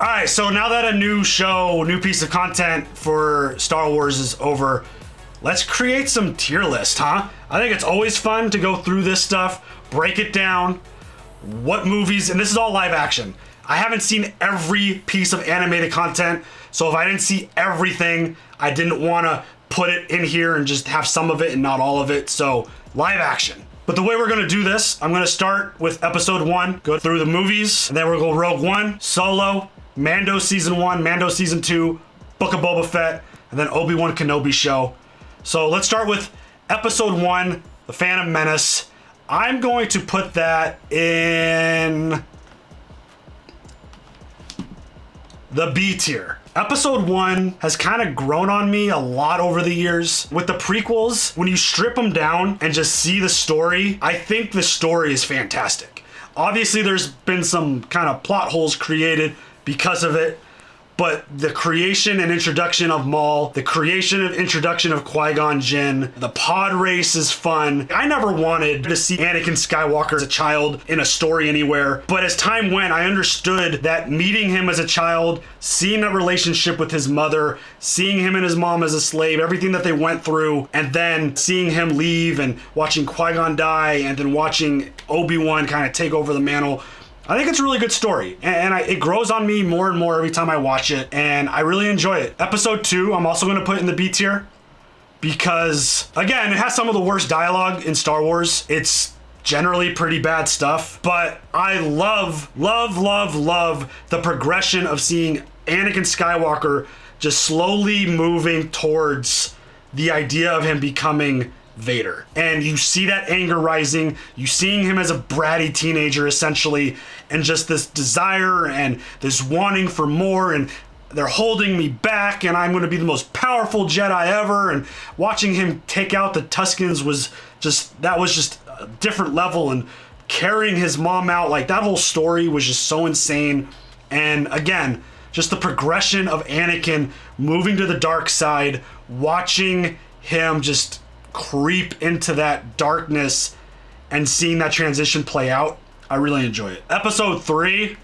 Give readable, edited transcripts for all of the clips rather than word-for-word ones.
right, so now that a new piece of content for Star Wars is over, let's create some tier list, huh? I think it's always fun to go through this stuff, break it down, what movies, and this is all live action. I haven't seen every piece of animated content, so if I didn't see everything, I didn't want to put it in here and just have some of it and not all of it, so live action. But the way we're going to do this, I'm going to start with episode 1, go through the movies, and then we'll go Rogue One, Solo, Mando Season 1, Mando Season 2, Book of Boba Fett, and then Obi-Wan Kenobi show. So let's start with episode 1, The Phantom Menace. I'm going to put that in the B tier. Episode 1 has kind of grown on me a lot over the years. With the prequels, when you strip them down and just see the story, I think the story is fantastic. Obviously, there's been some kind of plot holes created because of it, but the creation and introduction of Maul, the creation and introduction of Qui-Gon Jinn, the pod race is fun. I never wanted to see Anakin Skywalker as a child in a story anywhere, but as time went, I understood that meeting him as a child, seeing that relationship with his mother, seeing him and his mom as a slave, everything that they went through, and then seeing him leave and watching Qui-Gon die, and then watching Obi-Wan kind of take over the mantle, I think it's a really good story, and it grows on me more and more every time I watch it, and I really enjoy it. Episode 2, I'm also going to put in the B tier, because, again, it has some of the worst dialogue in Star Wars. It's generally pretty bad stuff, but I love the progression of seeing Anakin Skywalker just slowly moving towards the idea of him becoming Vader. And you see that anger rising, you seeing him as a bratty teenager essentially, and just this desire and this wanting for more, and they're holding me back and I'm going to be the most powerful Jedi ever, and watching him take out the Tuskens was just a different level, and carrying his mom out, like that whole story was just so insane. And again, just the progression of Anakin moving to the dark side, watching him just creep into that darkness and seeing that transition play out, I really enjoy it. Episode 3,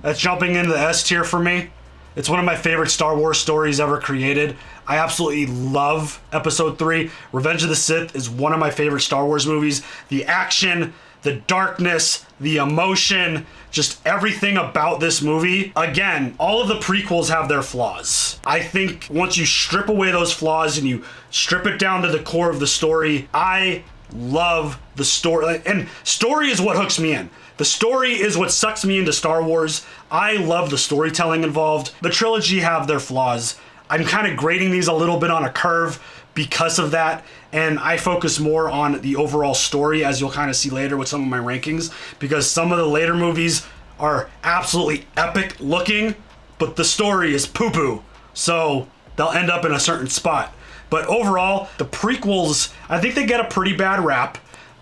that's jumping into the S tier for me. It's one of my favorite Star Wars stories ever created. I absolutely love episode 3. Revenge of the Sith is one of my favorite Star Wars movies. The action, the darkness, the emotion, just everything about this movie. Again, all of the prequels have their flaws. I think once you strip away those flaws and you strip it down to the core of the story, I love the story. And story is what hooks me in. The story is what sucks me into Star Wars. I love the storytelling involved. The trilogy have their flaws. I'm kind of grading these a little bit on a curve because of that, and I focus more on the overall story, as you'll kind of see later with some of my rankings, because some of the later movies are absolutely epic looking, but the story is poo-poo, so they'll end up in a certain spot. But overall, the prequels, I think they get a pretty bad rap.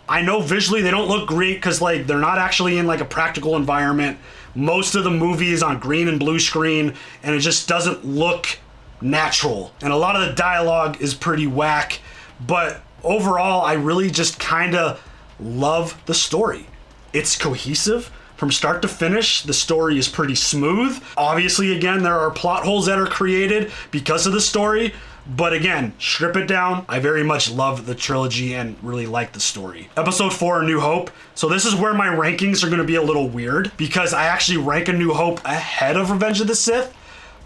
I know visually they don't look great because like they're not actually in like a practical environment. Most of the movie is on green and blue screen, and it just doesn't look natural, and a lot of the dialogue is pretty whack, but overall I really just kind of love the story. It's cohesive from start to finish. The story is pretty smooth. Obviously, again, there are plot holes that are created because of the story, but again, strip it down, I very much love the trilogy and really like the story. Episode 4, A New Hope. So this is where my rankings are going to be a little weird, because I actually rank A New Hope ahead of Revenge of the Sith,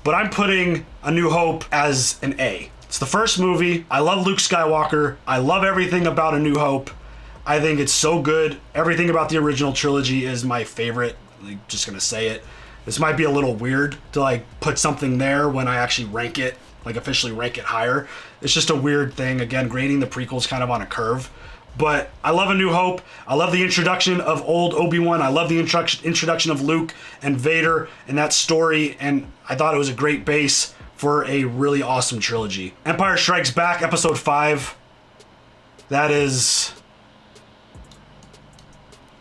but I'm putting A New Hope as an A. It's the first movie. I love Luke Skywalker. I love everything about A New Hope. I think it's so good. Everything about the original trilogy is my favorite. I'm just gonna say it. This might be a little weird to like put something there when I actually rank it, like officially rank it higher. It's just a weird thing. Again, grading the prequels kind of on a curve. But I love A New Hope. I love the introduction of old Obi-Wan. I love the introduction of Luke and Vader and that story. And I thought it was a great base for a really awesome trilogy. Empire Strikes Back, Episode 5. That is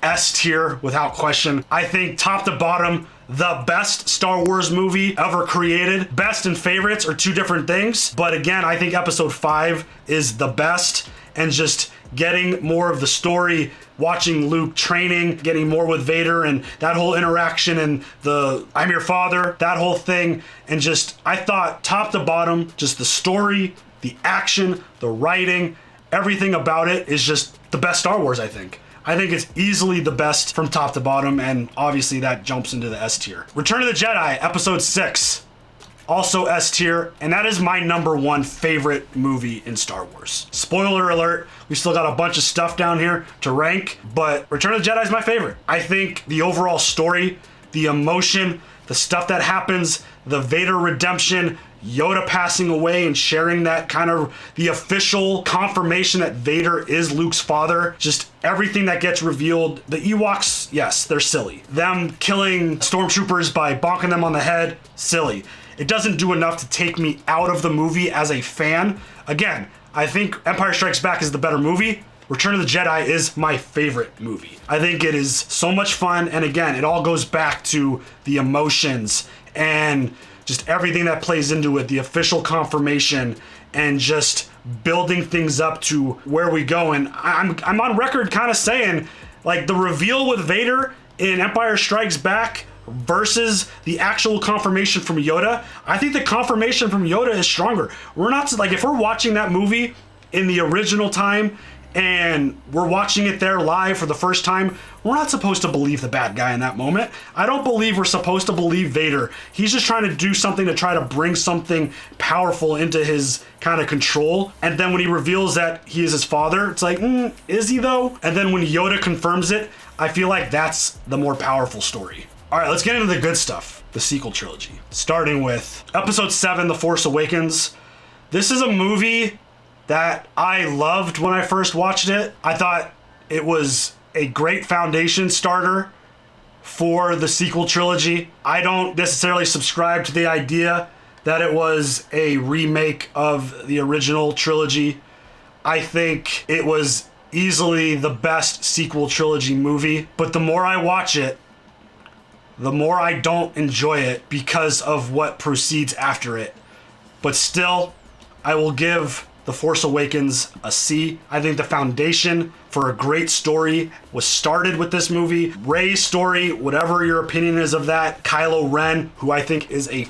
S tier without question. I think top to bottom, the best Star Wars movie ever created. Best and favorites are two different things. But again, I think Episode 5 is the best. And just getting more of the story, watching Luke training, getting more with Vader and that whole interaction and the I'm your father, that whole thing. And just, I thought top to bottom, just the story, the action, the writing, everything about it is just the best Star Wars, I think. I think it's easily the best from top to bottom, and obviously that jumps into the S tier. Return of the Jedi, Episode 6. Also S tier, and that is my number one favorite movie in Star Wars. Spoiler alert, we still got a bunch of stuff down here to rank, but Return of the Jedi is my favorite. I think the overall story, the emotion, the stuff that happens, the Vader redemption, Yoda passing away and sharing that kind of the official confirmation that Vader is Luke's father, just everything that gets revealed. The Ewoks, yes, they're silly. Them killing stormtroopers by bonking them on the head, silly. It doesn't do enough to take me out of the movie as a fan. Again, I think Empire Strikes Back is the better movie. Return of the Jedi is my favorite movie. I think it is so much fun, and again, it all goes back to the emotions and just everything that plays into it, the official confirmation, and just building things up to where we go. And I'm on record kind of saying, like, the reveal with Vader in Empire Strikes Back versus the actual confirmation from Yoda, I think the confirmation from Yoda is stronger. We're not, like, if we're watching that movie in the original time and we're watching it there live for the first time, we're not supposed to believe the bad guy in that moment. I don't believe we're supposed to believe Vader. He's just trying to do something to try to bring something powerful into his kind of control. And then when he reveals that he is his father, it's like, is he though? And then when Yoda confirms it, I feel like that's the more powerful story. All right, let's get into the good stuff. The sequel trilogy. Starting with Episode 7, The Force Awakens. This is a movie that I loved when I first watched it. I thought it was a great foundation starter for the sequel trilogy. I don't necessarily subscribe to the idea that it was a remake of the original trilogy. I think it was easily the best sequel trilogy movie, but the more I watch it, the more I don't enjoy it because of what proceeds after it. But still, I will give The Force Awakens a C. I think the foundation for a great story was started with this movie. Rey's story, whatever your opinion is of that, Kylo Ren, who I think is a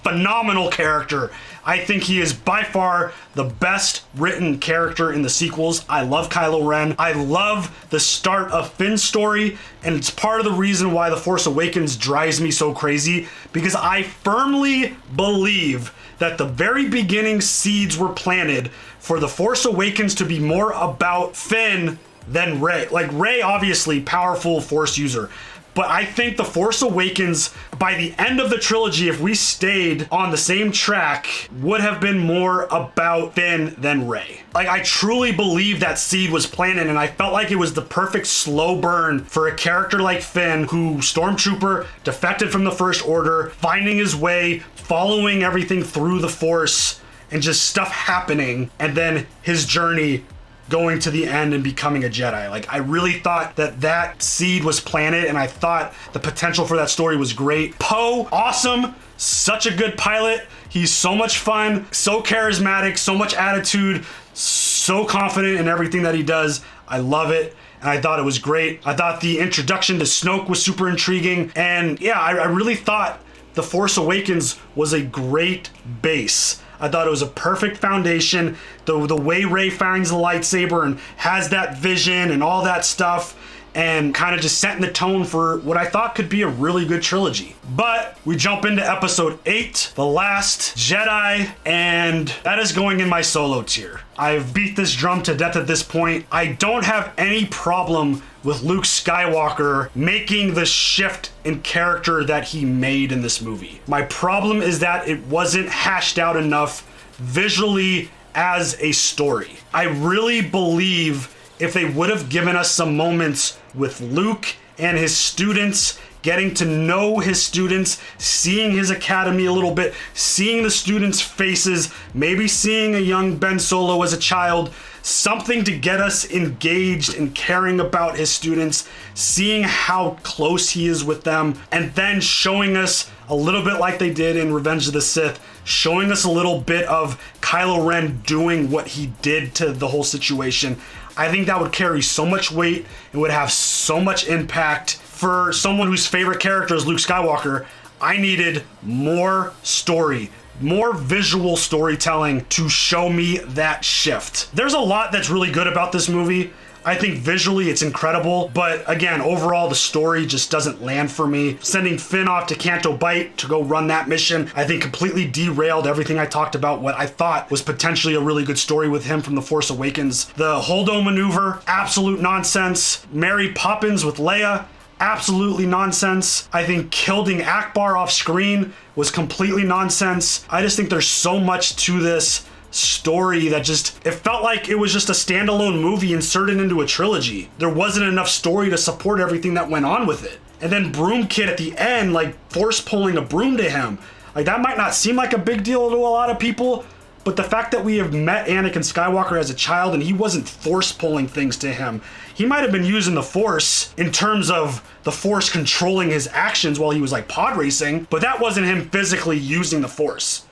phenomenal character. I think he is by far the best written character in the sequels. I love Kylo Ren. I love the start of Finn's story, and it's part of the reason why The Force Awakens drives me so crazy, because I firmly believe that the very beginning seeds were planted for The Force Awakens to be more about Finn than Rey. Like, Rey, obviously, powerful Force user. But I think The Force Awakens, by the end of the trilogy, if we stayed on the same track, would have been more about Finn than Rey. Like, I truly believe that seed was planted, and I felt like it was the perfect slow burn for a character like Finn, who stormtrooper, defected from the First Order, finding his way, following everything through the Force, and just stuff happening, and then his journey going to the end and becoming a Jedi. Like, I really thought that seed was planted, and I thought the potential for that story was great. Poe, awesome. Such a good pilot. He's so much fun, so charismatic, so much attitude, so confident in everything that he does. I love it. And I thought it was great. I thought the introduction to Snoke was super intriguing. And yeah, I really thought The Force Awakens was a great base. I thought it was a perfect foundation. The way Rey finds the lightsaber and has that vision and all that stuff, and kind of just setting the tone for what I thought could be a really good trilogy. But we jump into Episode 8, The Last Jedi, and that is going in my solo tier. I've beat this drum to death at this point. I don't have any problem with Luke Skywalker making the shift in character that he made in this movie. My problem is that it wasn't hashed out enough visually as a story. I really believe if they would have given us some moments with Luke and his students, getting to know his students, seeing his academy a little bit, seeing the students' faces, maybe seeing a young Ben Solo as a child, something to get us engaged and caring about his students, seeing how close he is with them, and then showing us a little bit like they did in Revenge of the Sith, showing us a little bit of Kylo Ren doing what he did to the whole situation. I think that would carry so much weight and would have so much impact. For someone whose favorite character is Luke Skywalker, I needed more story, more visual storytelling to show me that shift. There's a lot that's really good about this movie. I think visually it's incredible, but again, overall the story just doesn't land for me. Sending Finn off to Canto Bight to go run that mission, I think completely derailed everything I talked about, what I thought was potentially a really good story with him from The Force Awakens. The Holdo maneuver, absolute nonsense. Mary Poppins with Leia, absolutely nonsense. I think killing Akbar off screen was completely nonsense. I just think there's so much to this story that it felt like it was just a standalone movie inserted into a trilogy. There wasn't enough story to support everything that went on with it. And then Broom Kid at the end, like force pulling a broom to him. Like that might not seem like a big deal to a lot of people, but the fact that we have met Anakin Skywalker as a child and he wasn't force pulling things to him. He might have been using the Force in terms of the Force controlling his actions while he was like pod racing, but that wasn't him physically using the Force.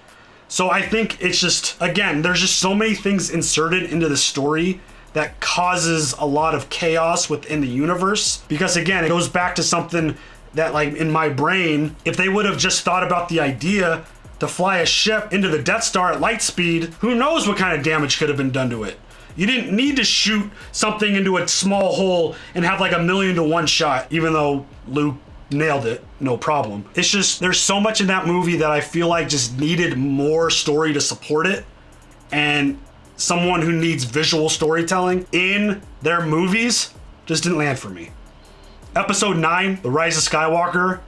So I think it's just, again, there's just so many things inserted into the story that causes a lot of chaos within the universe. Because again, it goes back to something that like in my brain, if they would have just thought about the idea to fly a ship into the Death Star at light speed, who knows what kind of damage could have been done to it. You didn't need to shoot something into a small hole and have like 1,000,000 to 1 shot, even though Luke nailed it, no problem. It's just, there's so much in that movie that I feel like just needed more story to support it. And someone who needs visual storytelling in their movies just didn't land for me. Episode 9, The Rise of Skywalker,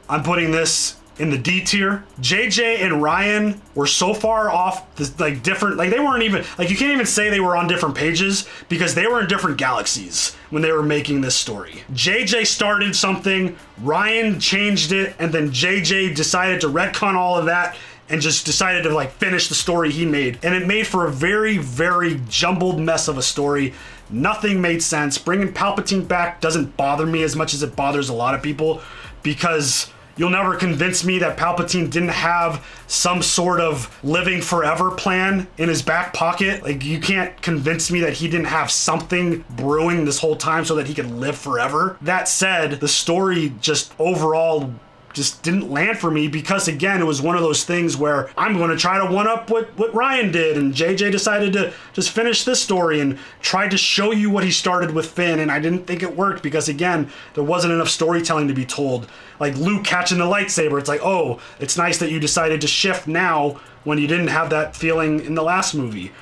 I'm putting this in the D tier. JJ and Ryan were so far off, like different, like they weren't even, like you can't even say they were on different pages because they were in different galaxies when they were making this story. JJ started something, Ryan changed it, and then JJ decided to retcon all of that and just decided to like finish the story he made. And it made for a very, very jumbled mess of a story. Nothing made sense. Bringing Palpatine back doesn't bother me as much as it bothers a lot of people because you'll never convince me that Palpatine didn't have some sort of living forever plan in his back pocket. Like, you can't convince me that he didn't have something brewing this whole time so that he could live forever. That said, the story just overall just didn't land for me because, again, it was one of those things where I'm going to try to one-up what Ryan did, and JJ decided to just finish this story and tried to show you what he started with Finn, and I didn't think it worked because, again, there wasn't enough storytelling to be told. Like Luke catching the lightsaber, it's like, oh, it's nice that you decided to shift now when you didn't have that feeling in the last movie.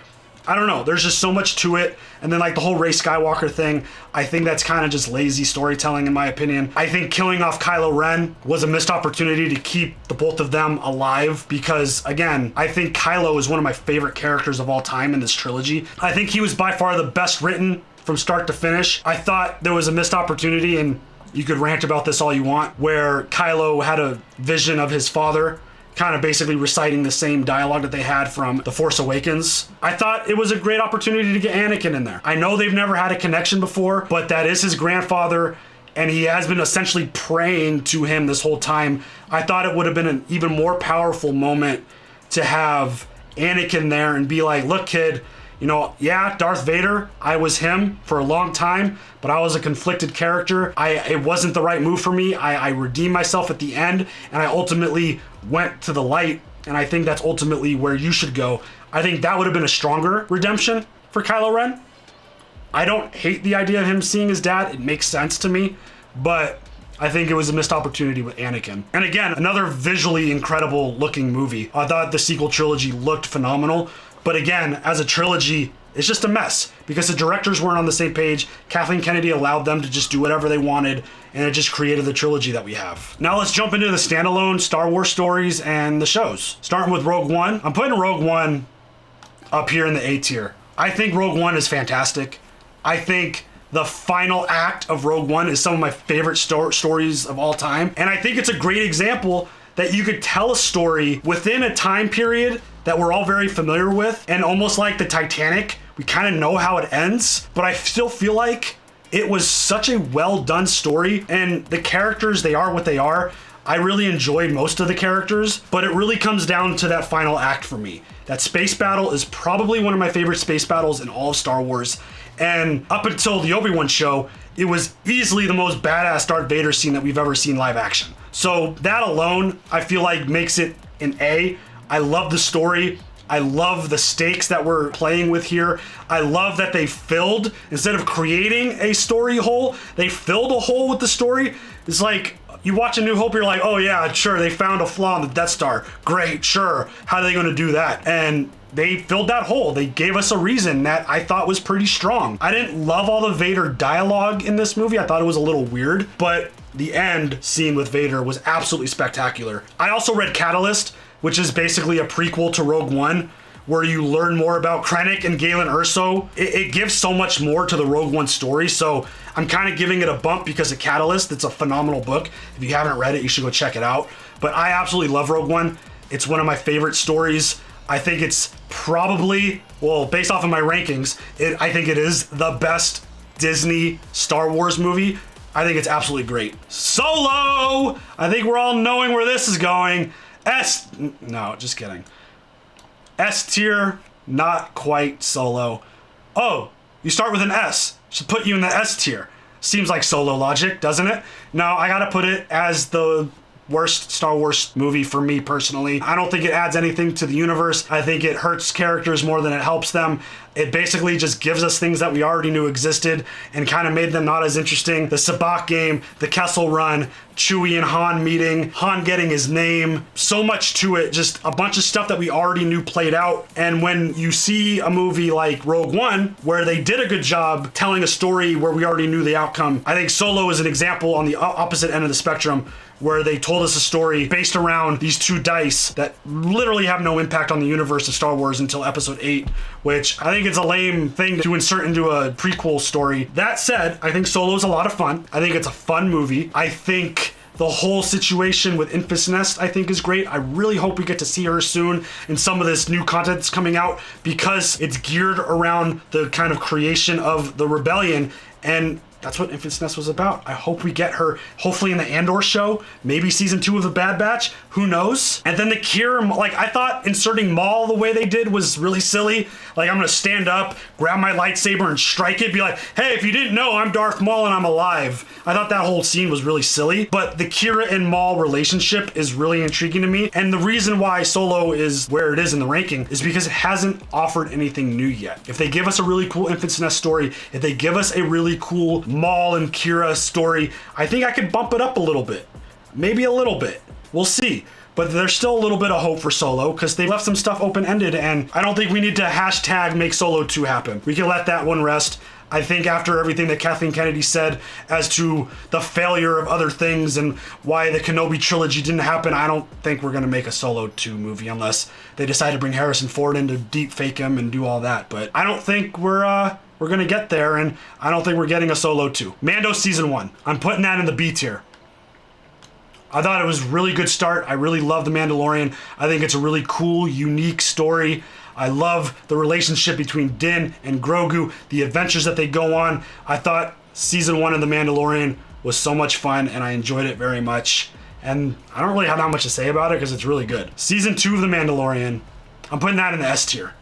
I don't know, there's just so much to it. And then like the whole Rey Skywalker thing, I think that's kind of just lazy storytelling in my opinion. I think killing off Kylo Ren was a missed opportunity to keep the both of them alive because, again, I think Kylo is one of my favorite characters of all time in this trilogy. I think he was by far the best written from start to finish. I thought there was a missed opportunity, and you could rant about this all you want, where Kylo had a vision of his father kind of basically reciting the same dialogue that they had from The Force Awakens. I thought it was a great opportunity to get Anakin in there. I know they've never had a connection before, but that is his grandfather, and he has been essentially praying to him this whole time. I thought it would have been an even more powerful moment to have Anakin there and be like, look, kid, you know, yeah, Darth Vader, I was him for a long time, but I was a conflicted character. It wasn't the right move for me. I redeemed myself at the end, and I ultimately went to the light, and I think that's ultimately where you should go. I think that would have been a stronger redemption for Kylo Ren. I don't hate the idea of him seeing his dad. It makes sense to me, but I think it was a missed opportunity with Anakin. And again, another visually incredible looking movie. I thought the sequel trilogy looked phenomenal. But again, as a trilogy, it's just a mess because the directors weren't on the same page. Kathleen Kennedy allowed them to just do whatever they wanted, and it just created the trilogy that we have. Now let's jump into the standalone Star Wars stories and the shows. Starting with Rogue One. I'm putting Rogue One up here in the A tier. I think Rogue One is fantastic. I think the final act of Rogue One is some of my favorite stories of all time. And I think it's a great example that you could tell a story within a time period that we're all very familiar with, and almost like the Titanic, we kind of know how it ends, but I still feel like it was such a well done story, and the characters, they are what they are. I really enjoyed most of the characters, but it really comes down to that final act for me. That space battle is probably one of my favorite space battles in all of Star Wars, And up until the Obi-Wan show, it was easily the most badass Darth Vader scene that we've ever seen live action. So that alone, I feel like makes it an A. I love the story. I love the stakes that we're playing with here. I love that they filled, instead of creating a story hole, they filled a hole with the story. It's like, you watch A New Hope, you're like, oh yeah, sure, they found a flaw in the Death Star. Great, sure. How are they going to do that? And they filled that hole. They gave us a reason that I thought was pretty strong. I didn't love all the Vader dialogue in this movie. I thought it was a little weird, but the end scene with Vader was absolutely spectacular. I also read Catalyst, which is basically a prequel to Rogue One, where you learn more about Krennic and Galen Erso. It gives so much more to the Rogue One story, so I'm kind of giving it a bump because of Catalyst. It's a phenomenal book. If you haven't read it, you should go check it out. But I absolutely love Rogue One. It's one of my favorite stories. I think it's probably, well, based off of my rankings, I think it is the best Disney Star Wars movie. I think it's absolutely great. Solo! I think we're all knowing where this is going. No, just kidding. S tier, not quite Solo. Oh, you start with an S. Should put you in the S tier. Seems like Solo logic, doesn't it? No, I gotta put it as the worst Star Wars movie for me personally. I don't think it adds anything to the universe. I think it hurts characters more than it helps them. It basically just gives us things that we already knew existed and kind of made them not as interesting. The Sabacc game, the Kessel Run, Chewie and Han meeting, Han getting his name, so much to it, just a bunch of stuff that we already knew played out. And when you see a movie like Rogue One, where they did a good job telling a story where we already knew the outcome, I think Solo is an example on the opposite end of the spectrum, where they told us a story based around these two dice that literally have no impact on the universe of Star Wars until episode 8, which I think it's a lame thing to insert into a prequel story. That said, I think Solo's a lot of fun. I think it's a fun movie. I think the whole situation with Enfys Nest, I think, is great. I really hope we get to see her soon in some of this new content that's coming out, because it's geared around the kind of creation of the rebellion, and that's what Enfys Nest was about. I hope we get her, hopefully in the Andor show, maybe season 2 of the Bad Batch, who knows? And then the Kira, like, I thought inserting Maul the way they did was really silly. Like, I'm gonna stand up, grab my lightsaber and strike it, be like, hey, if you didn't know, I'm Darth Maul and I'm alive. I thought that whole scene was really silly, but the Kira and Maul relationship is really intriguing to me. And the reason why Solo is where it is in the ranking is because it hasn't offered anything new yet. If they give us a really cool Enfys Nest story, if they give us a really cool Maul and Kira story, I think I could bump it up a little bit. Maybe a little bit. We'll see. But there's still a little bit of hope for Solo, because they left some stuff open-ended, and I don't think we need to hashtag make Solo 2 happen. We can let that one rest. I think after everything that Kathleen Kennedy said as to the failure of other things and why the Kenobi trilogy didn't happen, I don't think we're going to make a Solo 2 movie unless they decide to bring Harrison Ford in to deep fake him and do all that. But I don't think we're going to get there, and I don't think we're getting a Solo 2. Mando Season 1. I'm putting that in the B tier. I thought it was a really good start. I really love The Mandalorian. I think it's a really cool, unique story. I love the relationship between Din and Grogu, the adventures that they go on. I thought Season 1 of The Mandalorian was so much fun, and I enjoyed it very much. And I don't really have that much to say about it because it's really good. Season 2 of The Mandalorian, I'm putting that in the S tier.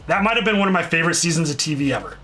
That might have been one of my favorite seasons of TV ever.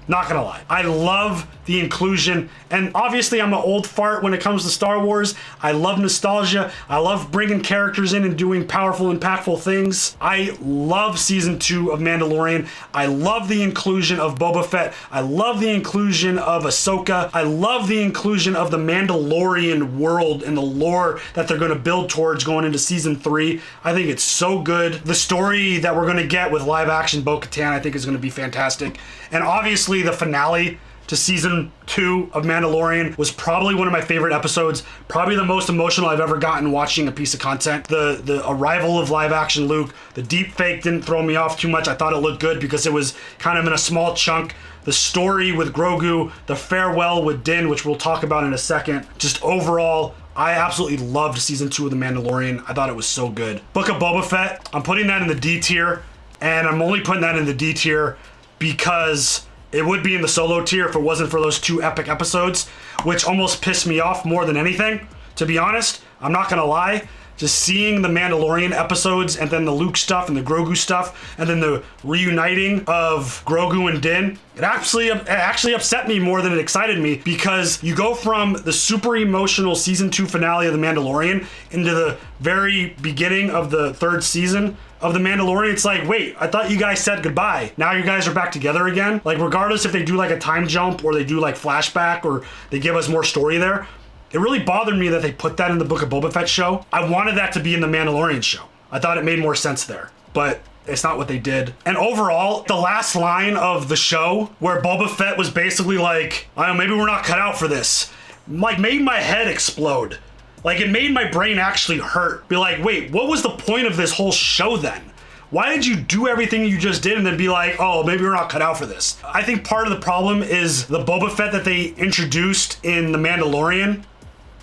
Not gonna lie. I love the inclusion, and obviously I'm an old fart when it comes to Star Wars. I love nostalgia. I love bringing characters in and doing powerful, impactful things. I love Season 2 of Mandalorian. I love the inclusion of Boba Fett. I love the inclusion of Ahsoka. I love the inclusion of the Mandalorian world and the lore that they're gonna build towards going into Season 3. I think it's so good. The story that we're gonna get with live action Bo-Katan, I think, is gonna be fantastic. And obviously the finale to Season 2 of Mandalorian was probably one of my favorite episodes, probably the most emotional I've ever gotten watching a piece of content. The arrival of live action Luke, the deep fake didn't throw me off too much. I thought it looked good because it was kind of in a small chunk. The story with Grogu, the farewell with Din, which we'll talk about in a second. Just overall, I absolutely loved Season 2 of The Mandalorian. I thought it was so good. Book of Boba Fett, I'm putting that in the D tier, and I'm only putting that in the D tier because it would be in the Solo tier if it wasn't for those 2 epic episodes, which almost pissed me off more than anything, to be honest. I'm not gonna lie. just seeing the Mandalorian episodes and then the Luke stuff and the Grogu stuff and then the reuniting of Grogu and Din, it actually upset me more than it excited me, because you go from the super emotional season 2 finale of The Mandalorian into the very beginning of the 3rd season of The Mandalorian. It's like, wait, I thought you guys said goodbye. Now you guys are back together again? Like, regardless if they do like a time jump or they do like flashback or they give us more story there, it really bothered me that they put that in the Book of Boba Fett show. I wanted that to be in the Mandalorian show. I thought it made more sense there, but it's not what they did. And overall, the last line of the show where Boba Fett was basically like, I don't know, maybe we're not cut out for this, like made my head explode. Like, it made my brain actually hurt. Be like, wait, what was the point of this whole show then? Why did you do everything you just did and then be like, oh, maybe we're not cut out for this? I think part of the problem is the Boba Fett that they introduced in The Mandalorian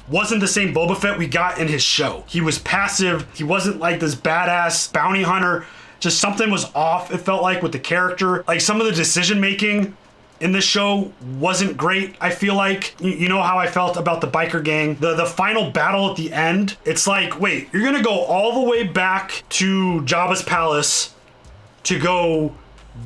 wasn't the same Boba Fett we got in his show. He was passive. He wasn't like this badass bounty hunter. Just something was off, it felt like, with the character. Like, some of the decision making in this show wasn't great, I feel like. You know how I felt about the biker gang. The final battle at the end, it's like, wait, you're gonna go all the way back to Jabba's palace to go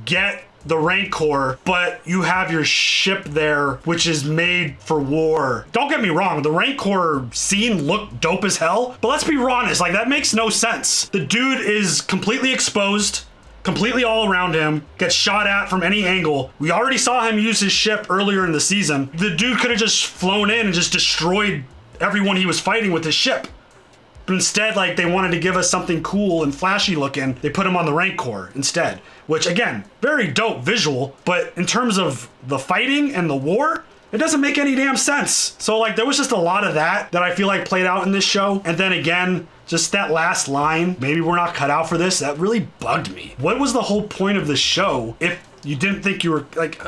get the Rancor, but you have your ship there, which is made for war. Don't get me wrong, the Rancor scene looked dope as hell, but let's be honest, like, that makes no sense. The dude is completely exposed, completely all around him, gets shot at from any angle. We already saw him use his ship earlier in the season. The dude could have just flown in and just destroyed everyone he was fighting with his ship. But instead, like, they wanted to give us something cool and flashy looking. They put him on the Rancor instead, which, again, very dope visual, but in terms of the fighting and the war, it doesn't make any damn sense. So, like, there was just a lot of that I feel like played out in this show. And then again, just that last line, maybe we're not cut out for this, that really bugged me. What was the whole point of the show if you didn't think you were, like,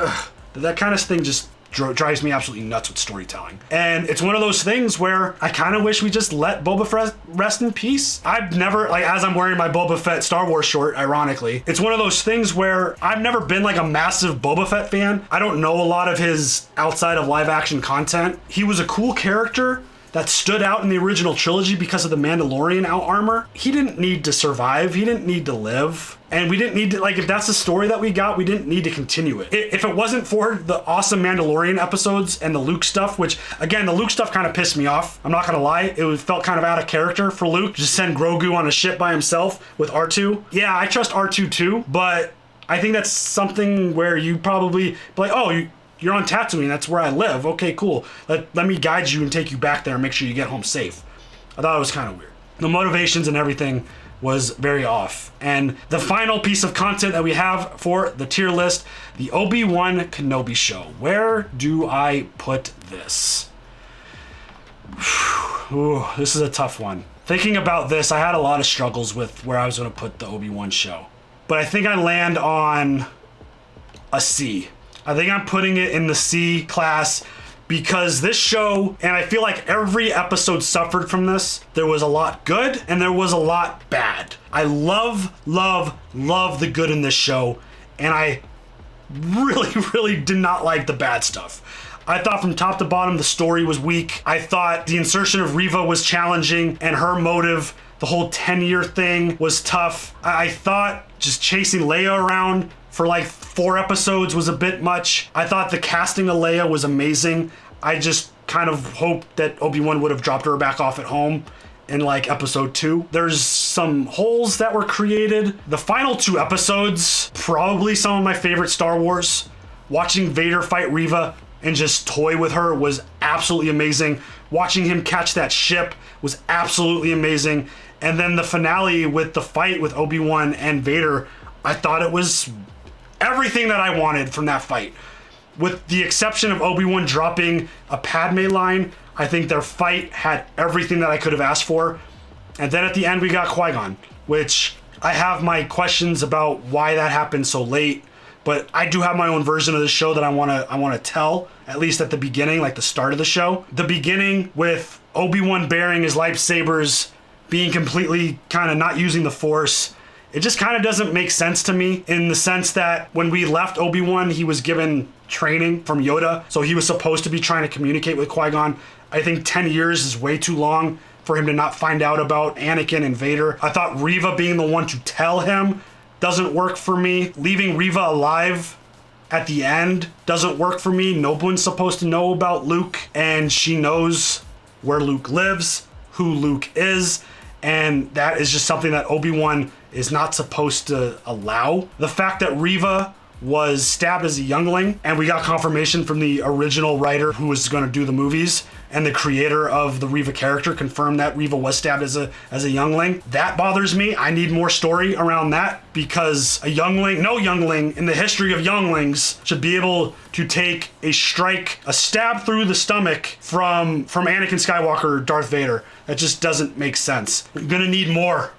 that kind of thing just drives me absolutely nuts with storytelling. And it's one of those things where I kind of wish we just let Boba Fett rest in peace. I've never, like, as I'm wearing my Boba Fett Star Wars short, ironically, it's one of those things where I've never been like a massive Boba Fett fan. I don't know a lot of his outside of live action content. He was a cool character that stood out in the original trilogy because of the Mandalorian out armor. He didn't need to survive. He didn't need to live. And we didn't need to, like, if that's the story that we got, we didn't need to continue it. If it wasn't for the awesome Mandalorian episodes and the Luke stuff, which, again, the Luke stuff kind of pissed me off. I'm not gonna lie. It felt kind of out of character for Luke. Just send Grogu on a ship by himself with R2. Yeah, I trust R2 too, but I think that's something where you probably be like, oh, you're on Tatooine, that's where I live. Okay, cool. Let me guide you and take you back there and make sure you get home safe. I thought it was kind of weird. The motivations and everything was very off. And the final piece of content that we have for the tier list, the Obi-Wan Kenobi show. Where do I put this? Ooh, this is a tough one. Thinking about this, I had a lot of struggles with where I was going to put the Obi-Wan show. But I think I land on a C. I think I'm putting it in the C class because this show, and I feel like every episode suffered from this. There was a lot good and there was a lot bad. I love the good in this show, and I really did not like the bad stuff. I thought from top to bottom the story was weak. I thought the insertion of Reva was challenging and her motive, the whole 10-year thing, was tough. I thought just chasing Leia around for like 4 episodes was a bit much. I thought the casting of Leia was amazing. I just kind of hoped that Obi-Wan would have dropped her back off at home in like episode 2. There's some holes that were created. The final 2 episodes, probably some of my favorite Star Wars. Watching Vader fight Reva and just toy with her was absolutely amazing. Watching him catch that ship was absolutely amazing. And then the finale with the fight with Obi-Wan and Vader, I thought it was everything that I wanted from that fight. With the exception of Obi-Wan dropping a Padme line, I think their fight had everything that I could have asked for. And then at the end we got Qui-Gon, which I have my questions about why that happened so late, but I do have my own version of the show that I want to tell, at least at the beginning, like the start of the show. The beginning with Obi-Wan bearing his lightsabers, being completely kind of not using the Force. It just kind of doesn't make sense to me, in the sense that when we left Obi-Wan, he was given training from Yoda, so he was supposed to be trying to communicate with Qui-Gon. I think 10 years is way too long for him to not find out about Anakin and Vader. I thought Reva being the one to tell him doesn't work for me. Leaving Reva alive at the end doesn't work for me. No one's supposed to know about Luke, and she knows where Luke lives, who Luke is, and that is just something that Obi-Wan is not supposed to allow. The fact that Reva was stabbed as a youngling, and we got confirmation from the original writer who was going to do the movies, and the creator of the Reva character confirmed that Reva was stabbed as a youngling. That bothers me. I need more story around that, because no youngling in the history of younglings should be able to take a stab through the stomach from Anakin Skywalker or Darth Vader. That just doesn't make sense. You're gonna need more.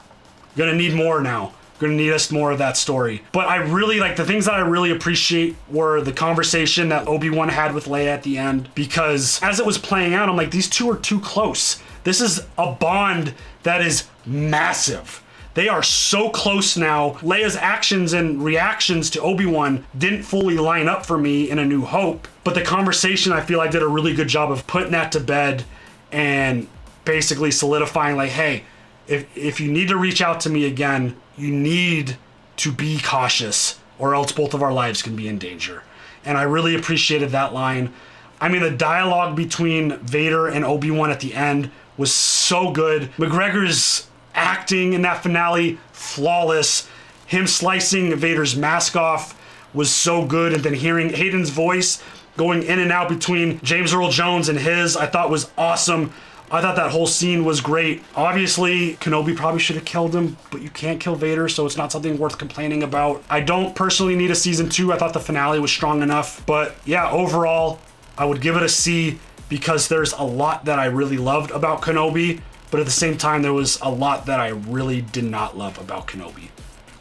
You're gonna need more now. Gonna need us more of that story. But I really the things that I really appreciate were the conversation that Obi-Wan had with Leia at the end, because as it was playing out, I'm like, these two are too close. This is a bond that is massive. They are so close now. Leia's actions and reactions to Obi-Wan didn't fully line up for me in A New Hope, but the conversation, I feel like, did a really good job of putting that to bed and basically solidifying, hey, if you need to reach out to me again, you need to be cautious, or else both of our lives can be in danger. And I really appreciated that line. I mean, the dialogue between Vader and Obi-Wan at the end was so good. McGregor's acting in that finale, flawless. Him slicing Vader's mask off was so good, and then hearing Hayden's voice going in and out between James Earl Jones and his, I thought was awesome. I thought that whole scene was great. Obviously, Kenobi probably should have killed him, but you can't kill Vader, so it's not something worth complaining about. I don't personally need a season 2. I thought the finale was strong enough. But yeah, overall, I would give it a C, because there's a lot that I really loved about Kenobi, but at the same time, there was a lot that I really did not love about Kenobi.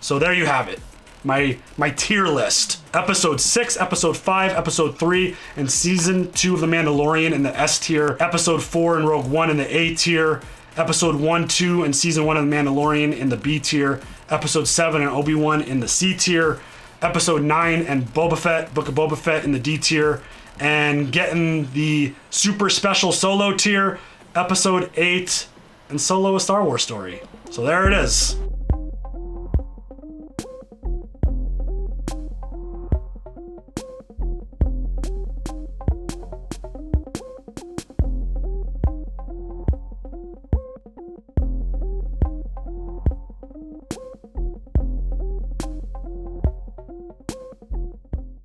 So there you have it. My tier list. Episode 6, Episode 5, Episode 3, and Season 2 of The Mandalorian in the S tier. Episode 4 and Rogue One in the A tier. Episode 1, 2, and Season 1 of The Mandalorian in the B tier. Episode 7 and Obi-Wan in the C tier. Episode 9 and Boba Fett, Book of Boba Fett in the D tier. And getting the super special Solo tier, Episode 8 and Solo: A Star Wars Story. So there it is.